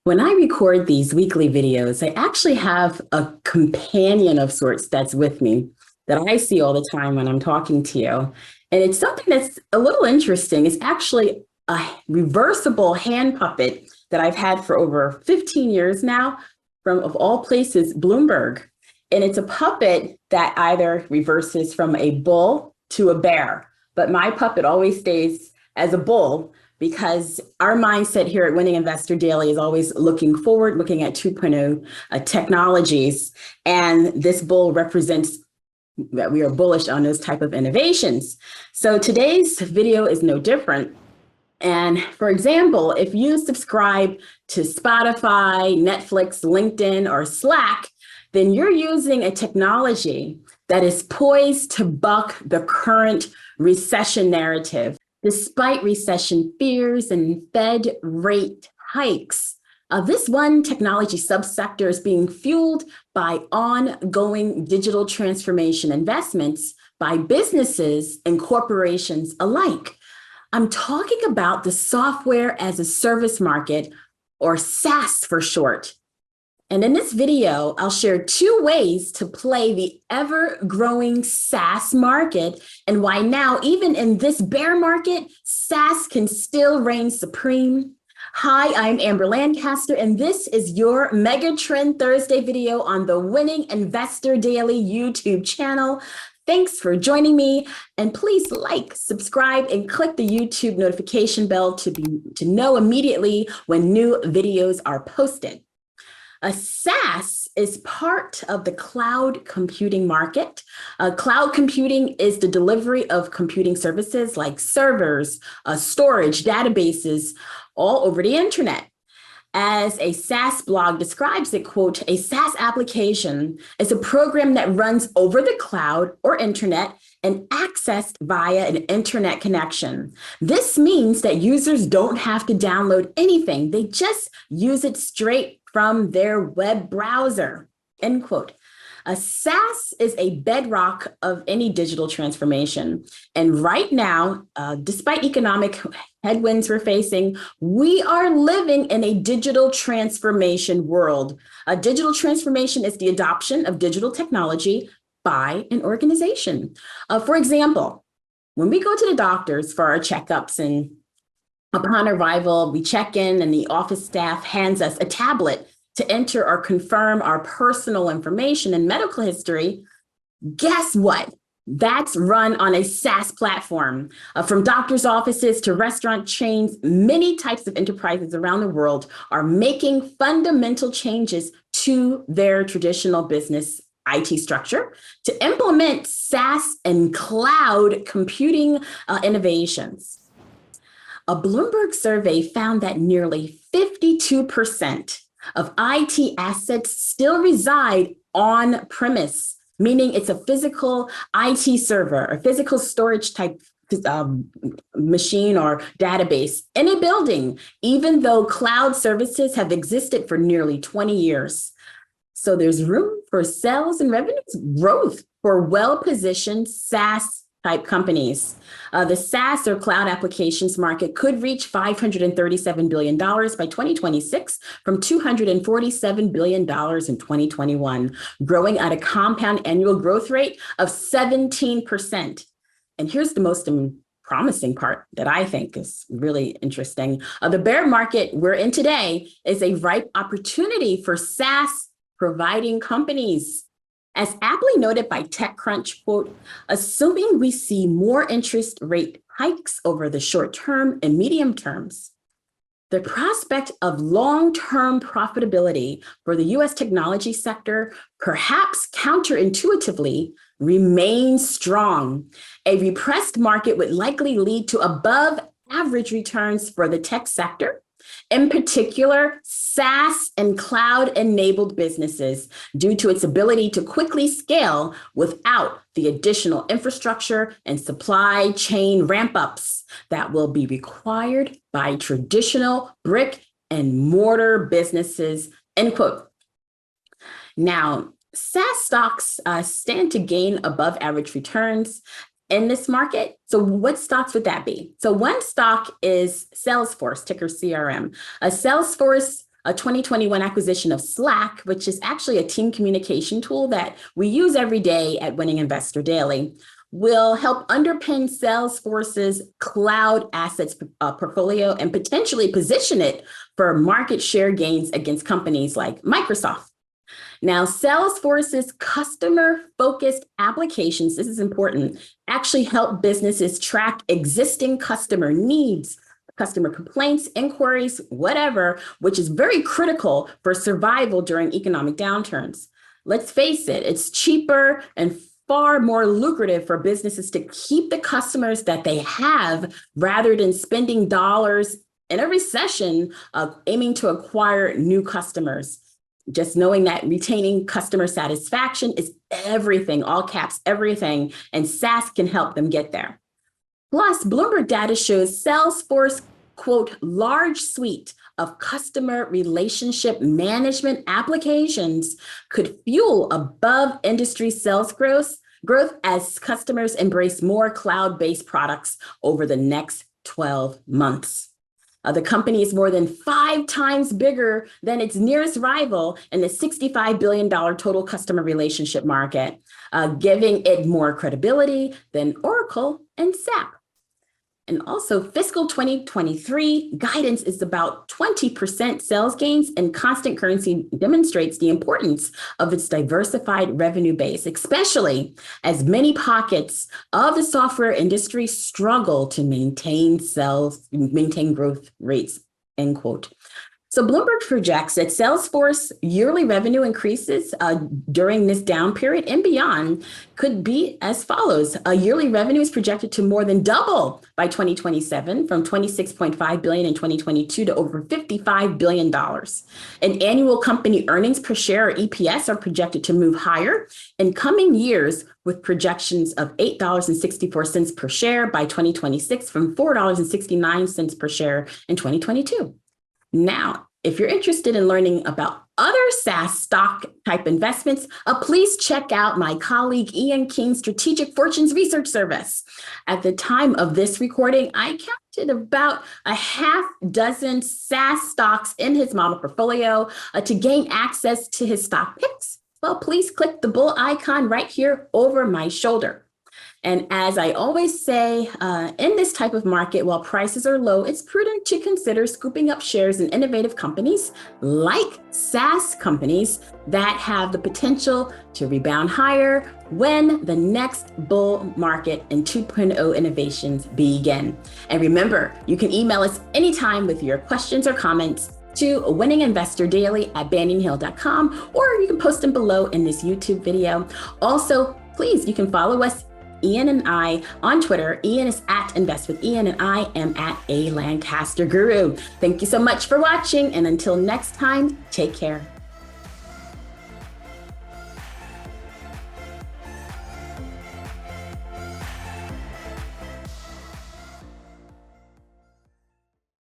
When I record these weekly videos, I actually have a companion of sorts that's with me that I see all the time when I'm talking to you. And it's something that's a little interesting. It's actually a reversible hand puppet that I've had for over 15 years now from, of all places, Bloomberg. And it's a puppet that either reverses from a bull to a bear, but my puppet always stays as a bull because our mindset here at Winning Investor Daily is always looking forward, looking at 2.0 technologies. And this bull represents that we are bullish on those type of innovations. So today's video is no different. And for example, if you subscribe to Spotify, Netflix, LinkedIn, or Slack, then you're using a technology that is poised to buck the current recession narrative. Despite recession fears and Fed rate hikes, this one technology subsector is being fueled by ongoing digital transformation investments by businesses and corporations alike. I'm talking about the software as a service market, or SaaS for short. And in this video, I'll share 2 ways to play the ever-growing SaaS market and why now, even in this bear market, SaaS can still reign supreme. Hi, I'm Amber Lancaster, and this is your Mega Trend Thursday video on the Winning Investor Daily YouTube channel. Thanks for joining me, and please like, subscribe, and click the YouTube notification bell to know immediately when new videos are posted. A SaaS is part of the cloud computing market. Cloud computing is the delivery of computing services like servers, storage, databases, all over the internet. As a SaaS blog describes it, quote, a SaaS application is a program that runs over the cloud or internet and accessed via an internet connection. This means that users don't have to download anything. They just use it straight from their web browser, end quote. A SaaS is a bedrock of any digital transformation. And right now, despite economic headwinds we're facing, we are living in a digital transformation world. A digital transformation is the adoption of digital technology by an organization. For example, when we go to the doctors for our checkups and upon arrival, we check in and the office staff hands us a tablet to enter or confirm our personal information and medical history. Guess what? That's run on a SaaS platform. From doctors' offices to restaurant chains, many types of enterprises around the world are making fundamental changes to their traditional business IT structure to implement SaaS and cloud computing innovations. A Bloomberg survey found that nearly 52% of IT assets still reside on premise, meaning it's a physical IT server, a physical storage type machine or database in a building, even though cloud services have existed for nearly 20 years. So there's room for sales and revenue growth for well-positioned SaaS type companies. The SaaS or cloud applications market could reach $537 billion by 2026 from $247 billion in 2021, growing at a compound annual growth rate of 17%. And here's the most promising part that I think is really interesting. The bear market we're in today is a ripe opportunity for SaaS providing companies. As aptly noted by TechCrunch, quote, assuming we see more interest rate hikes over the short term and medium terms, the prospect of long-term profitability for the US technology sector, perhaps counterintuitively, remains strong. A repressed market would likely lead to above average returns for the tech sector, in particular, SaaS and cloud-enabled businesses, due to its ability to quickly scale without the additional infrastructure and supply chain ramp-ups that will be required by traditional brick and mortar businesses, end quote. Now, SaaS stocks stand to gain above average returns in this market. So what stocks would that be? So one stock is Salesforce, ticker CRM. Salesforce a 2021 acquisition of Slack, which is actually a team communication tool that we use every day at Winning Investor Daily, will help underpin Salesforce's cloud assets portfolio and potentially position it for market share gains against companies like Microsoft. Now, Salesforce's customer-focused applications, this is important, actually help businesses track existing customer needs, customer complaints, inquiries, whatever, which is very critical for survival during economic downturns. Let's face it, it's cheaper and far more lucrative for businesses to keep the customers that they have rather than spending dollars in a recession aiming to acquire new customers. Just knowing that retaining customer satisfaction is everything, all caps, everything, and SaaS can help them get there. Plus, Bloomberg data shows Salesforce, quote, large suite of customer relationship management applications could fuel above industry sales growth as customers embrace more cloud-based products over the next 12 months. The company is more than 5 times bigger than its nearest rival in the $65 billion total customer relationship market, giving it more credibility than Oracle and SAP. And also fiscal 2023 guidance is about 20% sales gains, and constant currency demonstrates the importance of its diversified revenue base, especially as many pockets of the software industry struggle to maintain growth rates, end quote. So Bloomberg projects that Salesforce yearly revenue increases during this down period and beyond could be as follows. Yearly revenue is projected to more than double by 2027 from $26.5 billion in 2022 to over $55 billion. And annual company earnings per share, or EPS, are projected to move higher in coming years with projections of $8.64 per share by 2026 from $4.69 per share in 2022. Now, if you're interested in learning about other SaaS stock type investments, please check out my colleague Ian King's Strategic Fortunes Research Service. At the time of this recording, I counted about a half dozen SaaS stocks in his model portfolio. To gain access to his stock picks, well, please click the bull icon right here over my shoulder. And as I always say, in this type of market, while prices are low, it's prudent to consider scooping up shares in innovative companies like SaaS companies that have the potential to rebound higher when the next bull market and 2.0 innovations begin. And remember, you can email us anytime with your questions or comments to winninginvestordaily@banninghill.com, or you can post them below in this YouTube video. Also, please, you can follow us, Ian and I, on Twitter. Ian is at Invest with Ian, and I am at A Lancaster Guru. Thank you so much for watching, and until next time, take care.